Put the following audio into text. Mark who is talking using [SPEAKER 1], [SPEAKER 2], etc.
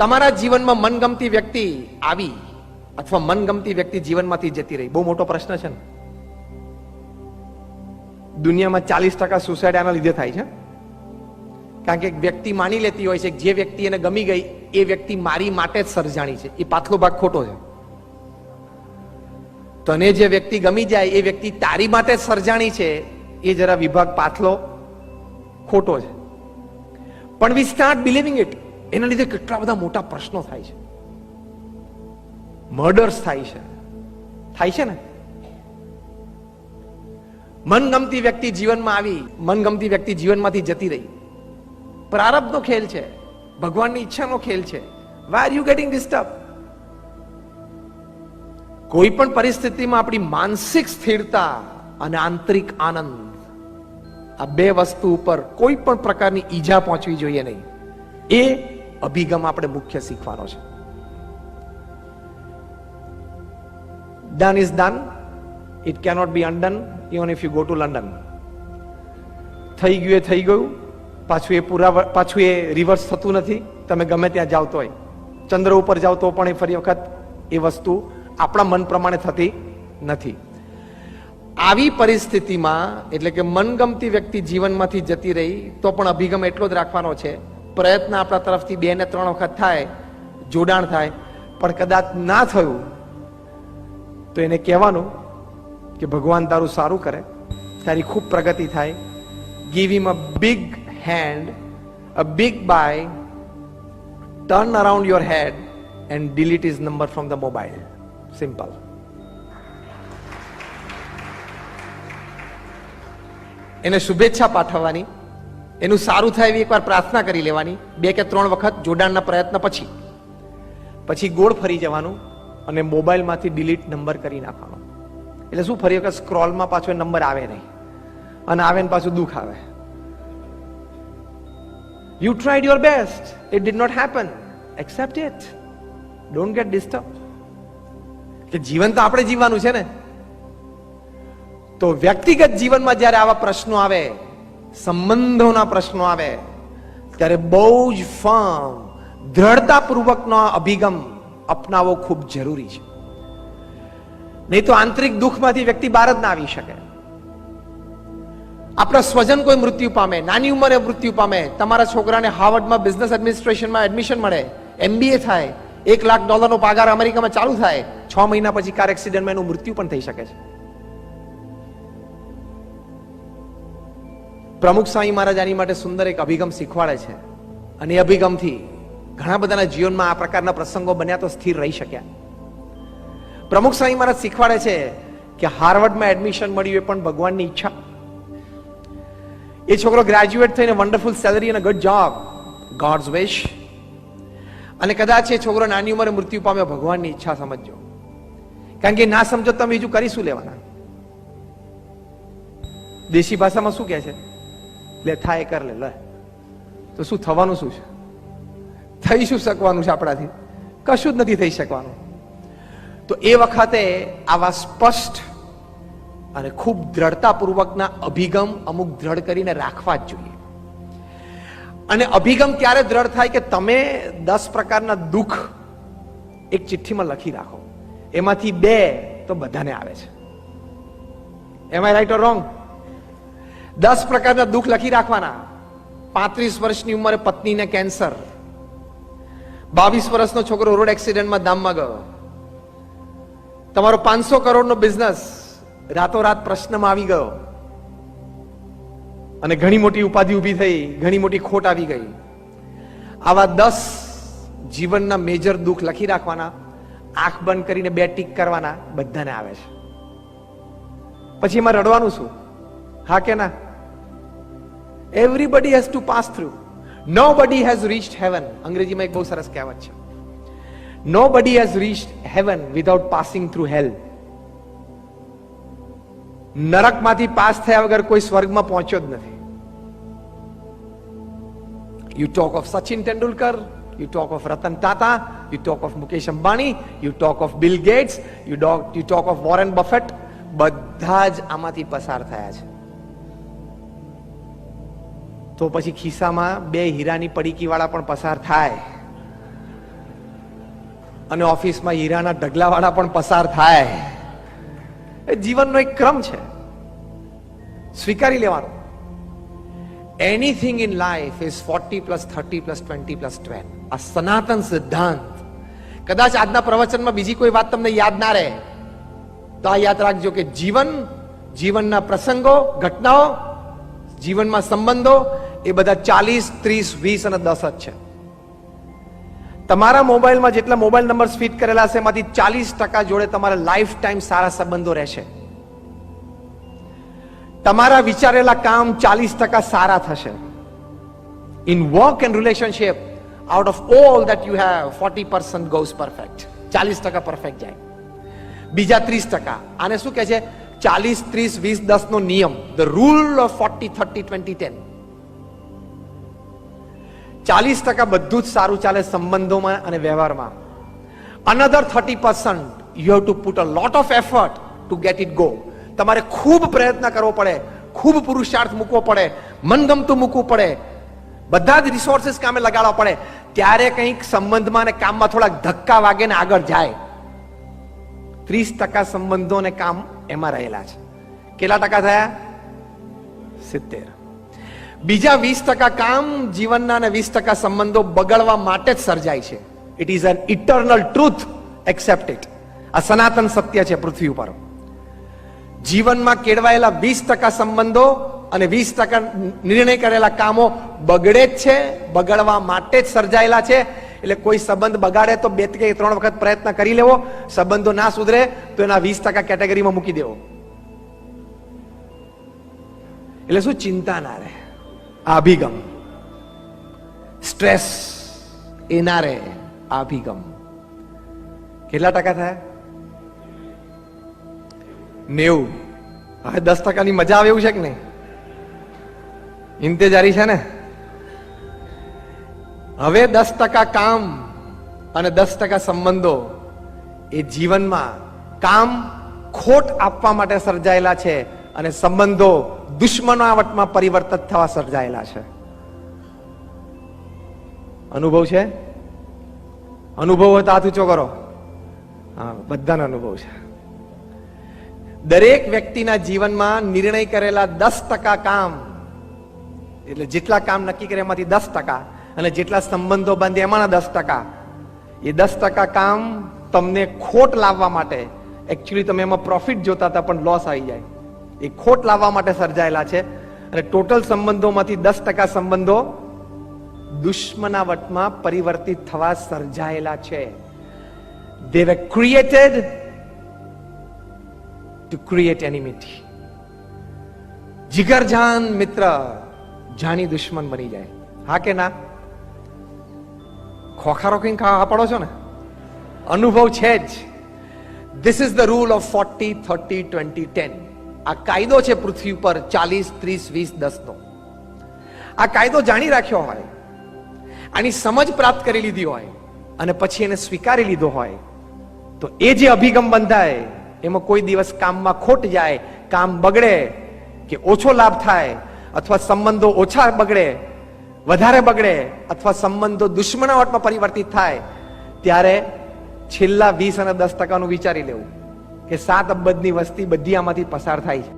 [SPEAKER 1] તમારા જીવનમાં મનગમતી વ્યક્તિ આવી અથવા મનગમતી વ્યક્તિ જીવનમાંથી જતી રહી, બહુ મોટો પ્રશ્ન છે ને. દુનિયામાં 40% સુસાઇડ આના લીધે થાય છે. કારણ કે એક વ્યક્તિ માની લેતી હોય છે કે જે વ્યક્તિ એને ગમી ગઈ એ વ્યક્તિ મારી માટે જ સર્જાણી છે. એ પાછલો ભાગ ખોટો છે. તને જે વ્યક્તિ ગમી જાય એ વ્યક્તિ તારી માટે જ સર્જાણી છે, એ જરા વિભાગ પાછલો ખોટો છે. પણ વી સ્ટાર્ટ બિલીવિંગ ઇટ. એના લીધે કેટલા બધા મોટા પ્રશ્નો થાય છે, મર્ડર્સ થાય છે ને. મનગમતી વ્યક્તિ જીવનમાં આવી, મનગમતી વ્યક્તિ જીવનમાંથી જતી રહી. પ્રારબ્ધનો ખેલ છે, ભગવાનની ઈચ્છાનો ખેલ છે. Why are you getting disturb? કોઈ પણ પરિસ્થિતિમાં આપણી માનસિક સ્થિરતા અને આંતરિક આનંદ, આ બે વસ્તુ ઉપર કોઈ પણ પ્રકારની ઈજા પહોંચવી જોઈએ નહીં. એ અભિગમ આપણે મુખ્ય શીખવાનો છે. Done is done. It cannot be undone even if you go to London. થઈ ગયું એ થઈ ગયું, પાછું એ રિવર્સ થતું નથી. તમે ગમે ત્યાં જાવ તોય, ચંદ્ર ઉપર જાવ તો પણ એ ફરી વખત એ વસ્તુ આપણા મન પ્રમાણે થતી નથી. આવી પરિસ્થિતિમાં એટલે કે મનગમતી વ્યક્તિ જીવનમાંથી જતી રહી તો પણ અભિગમ એટલો જ રાખવાનો છે. પ્રયત્ન આપણા તરફથી 2 ને 3 વખત થાય, જોડાણ થાય, પણ કદાચ ના થયું તો એને કહેવાનું કે ભગવાન તારું સારું કરે, તારી ખૂબ પ્રગતિ થાય. Give him a big hand, a big bye, turn around your head and delete his number from the mobile. Simple. એને શુભેચ્છા પાઠવવાની, એનું સારું થાય એવી એકવાર પ્રાર્થના કરી લેવાની, 2 કે 3 વખત જોડાણના પ્રયત્ન પછી ગોળ ફરી જવાનું અને મોબાઈલમાંથી ડિલીટ નંબર કરી નાખવાનો. એટલે શું, ફરી વખત સ્ક્રોલમાં પાછો નંબર આવે નહીં, અને આવે ને પાછું દુઃખ આવે. You tried your best, it did not happen, accept it, don't get disturb. કે જીવન તો આપણે જીવવાનું છે ને. તો વ્યક્તિગત જીવનમાં જ્યારે આવા પ્રશ્નો આવે, સંબંધોના પ્રશ્નો આવે, ત્યારે બહુ જ ફર્મ, દ્રઢતાપૂર્વકનો અભિગમ અપનાવવો ખૂબ જરૂરી છે. નહીં તો આંતરિક દુઃખમાંથી વ્યક્તિ બહાર જ ના આવી શકે. આપણા સ્વજન કોઈ મૃત્યુ પામે, નાની ઉંમરે મૃત્યુ પામે, તમારા છોકરાને હાર્વર્ડમાં બિઝનેસ એડમિનિસ્ટ્રેશનમાં એડમિશન મળે, MBA થાય, $1 લાખ પગાર અમેરિકામાં ચાલુ થાય, 6 મહિના પછી કાર એક્સિડન્ટમાં એનું મૃત્યુ પણ થઈ શકે છે. પ્રમુખ સ્વામી મહારાજ આની માટે સુંદર એક અભિગમ શીખવાડે છે, અને એ અભિગમથી ઘણા બધાના જીવનમાં આ પ્રકારના પ્રસંગો બન્યા તો સ્થિર રહી શક્યા. પ્રમુખ સ્વામી મહારાજ શીખવાડે છે કે હાર્વર્ડમાં એડમિશન મળ્યું એ પણ ભગવાનની ઈચ્છા. એ છોકરો ગ્રેજ્યુએટ થઈને વન્ડરફુલ સેલરી અને ગુડ જોબ, ગોડ્સ વિશ. અને કદાચ એ છોકરો નાની ઉંમરે મૃત્યુ પામ્યો, ભગવાનની ઈચ્છા સમજજો. કારણ કે ના સમજો તમે બીજું કરી શું લેવાના? દેશી ભાષામાં શું કહે છે? લે થાય કર લે. તો શું થવાનું શું છે? થઈ શું શકવાનું છે આપણાથી? કશું જ નથી થઈ શકવાનું. તો એ વખતે આવા સ્પષ્ટ અને ખૂબ દ્રઢતાપૂર્વકના અભિગમ અમુક દ્રઢ કરીને રાખવા જ જોઈએ. અને અભિગમ ક્યારે દ્રઢ થાય કે તમે 10 પ્રકારના દુઃખ એક ચિઠ્ઠીમાં લખી રાખો, એમાંથી 2 તો બધાને આવે છે. એમ આઈ રાઈટ ઓર રોંગ? 10 પ્રકારના દુઃખ લખી રાખવાના. 35 વર્ષની ઉંમરે પત્નીને કેન્સર, 22 વર્ષનો છોકરો રોડ એક્સિડન્ટમાં ધામમાં ગયો, તમારો 500 કરોડનો બિઝનેસ રાતોરાત પ્રશ્નમાં આવી ગયો, અને ઘણી મોટી ઉપાધિ ઊભી થઈ, ઘણી મોટી ખોટ આવી ગઈ. આવા 10 જીવનના મેજર દુઃખ લખી રાખવાના, આંખ બંધ કરીને 2 ટીક કરવાના, બધાને આવે છે. પછી એમાં રડવાનું શું? હા કે ના? Everybody has to pass through. Nobody has reached heaven. અંગ્રેજીમાં એક બહુ સરસ કહેવત છે, nobody has reached heaven without passing through hell. નરકમાંથી પાસ થયા વગર કોઈ સ્વર્ગમાં પહોંચ્યો જ નથી. You talk of Sachin Tendulkar, you talk of Ratan Tata, you talk of Mukesh Ambani, you talk of Bill Gates, you talk of Warren Buffett. બધા જ આમાંથી પસાર થયા છે. તો પછી ખિસ્સામાં 2 હીરાની પડીકી વાળા પણ પસાર થાય. અને ઓફિસમાં હીરાના ઢગલાવાળા પણ પસાર થાય. એ જીવનનો એક ક્રમ છે, સ્વીકારી લેવાનો. Anything in life is 40 plus 30 plus 20 plus 12. આ સનાતન સિદ્ધાંત. કદાચ આજના પ્રવચનમાં બીજી કોઈ વાત તમને યાદ ના રહે તો આ યાદ રાખજો કે જીવનના પ્રસંગો, ઘટનાઓ, જીવનમાં સંબંધો એ બધા 40, 30, 20 અને 10 જ છે. તમારા મોબાઈલમાં જેટલા મોબાઈલ નંબર ફિટ કરેલા છે એમાંથી 40% જોડે તમારા લાઈફ ટાઈમ સારા સંબંધો રહેશે. તમારા વિચારેલા કામ 40% સારા થશે. In work and relationship, out of all that you have, 40% goes perfect. 40% perfect જાય. બીજા 30%, આને શું કહે છે? 40, 30, 20, 10 નો નિયમ, ધ રૂલ ઓફ 40, 30, 20, 10. 40% બધું જ સારું ચાલે સંબંધોમાં અને વ્યવહારમાં. Another 30% you have to put a lot of effort two get it go. તમારે ખૂબ પ્રયત્ન કરવો પડે, ખૂબ પુરુષાર્થ મૂકવો પડે, મનગમતું મૂકવું પડે, બધા જ રિસોર્સિસ કામે લગાડવા પડે, ત્યારે કંઈક સંબંધમાં અને કામમાં થોડાક ધક્કા વાગે ને આગળ જાય. 30% સંબંધો અને કામ એમાં રહેલા છે. કેટલા ટકા થયા? 70. બીજા 20% કામ જીવનના અને 20% સંબંધો બગડવા માટે જ સર્જાય છે. It is an eternal truth, accept it. આ સનાતન સત્ય છે પૃથ્વી ઉપર. જીવનમાં કેળવાયેલા 20% સંબંધો અને 20% નિર્ણય કરેલા કામો બગડે જ છે, બગડવા માટે જ સર્જાયેલા છે. એટલે કોઈ સંબંધ બગાડે તો 2 કે 3 વખત પ્રયત્ન કરી લેવો, સંબંધો ના સુધરે તો એના 20% કેટેગરીમાં મૂકી દેવો. એટલે શું? ચિંતા ના રહે, આ અભિગમ. સ્ટ્રેસ એ ના રહે, આ અભિગમ. કેટલા ટકા થયા? 90. હવે 10% ની મજા આવે એવું છે કે નહીં? ઇંતેજારી છે ને? હવે 10% કામ અને 10% સંબંધો એ જીવનમાં કામ ખોટ આપવા માટે સર્જાયેલા છે અને સંબંધો દુશ્મનાવટમાં પરિવર્તિત થવા સર્જાયેલા છે. અનુભવ છે? અનુભવ હોય તો હાથ ઊંચો કરો. હા, બધાનો અનુભવ છે. દરેક વ્યક્તિના જીવનમાં નિર્ણય કરેલા 10% કામ, એટલે જેટલા કામ નક્કી કરે એમાંથી 10%, અને જેટલા સંબંધો બાંધે એમાંના 10%, એ 10% કામ તમને ખોટ લાવવા માટે, એકચ્યુઅલી તમે એમાં પ્રોફિટ જોતા હતા પણ લોસ આવી જાય, એ ખોટ લાવવા માટે સર્જાયેલા છે. અને ટોટલ સંબંધોમાંથી 10% સંબંધો દુશ્મનાવટમાં પરિવર્તિત થવા સર્જાયેલા છે. They were created to create enmity. જીગરજાન મિત્ર જાણી દુશ્મન બની જાય. હા કે ના? ખોખારો કઈ ખાવા પડો છો ને? અનુભવ છે જ. This is the rule of 40, 30, 20, 10. આ કાયદો છે પૃથ્વી પર 40, 30, 20, 10 નો. આ કાયદો જાણી રાખ્યો હોય, આની સમજ પ્રાપ્ત કરી લીધી હોય અને પછી એને સ્વીકારી લીધો હોય તો એ જે અભિગમ બંધાય એમાં કોઈ દિવસ કામમાં ખોટ જાય, કામ બગડે કે ઓછો લાભ થાય, અથવા સંબંધો ઓછા બગડે, વધારે બગડે, અથવા સંબંધો દુશ્મનાવટમાં પરિવર્તિત થાય, ત્યારે છેલ્લા 20 અને 10% નું વિચારી લેવું કે 7 અબજની વસ્તી બધી આમાંથી પસાર થાય છે.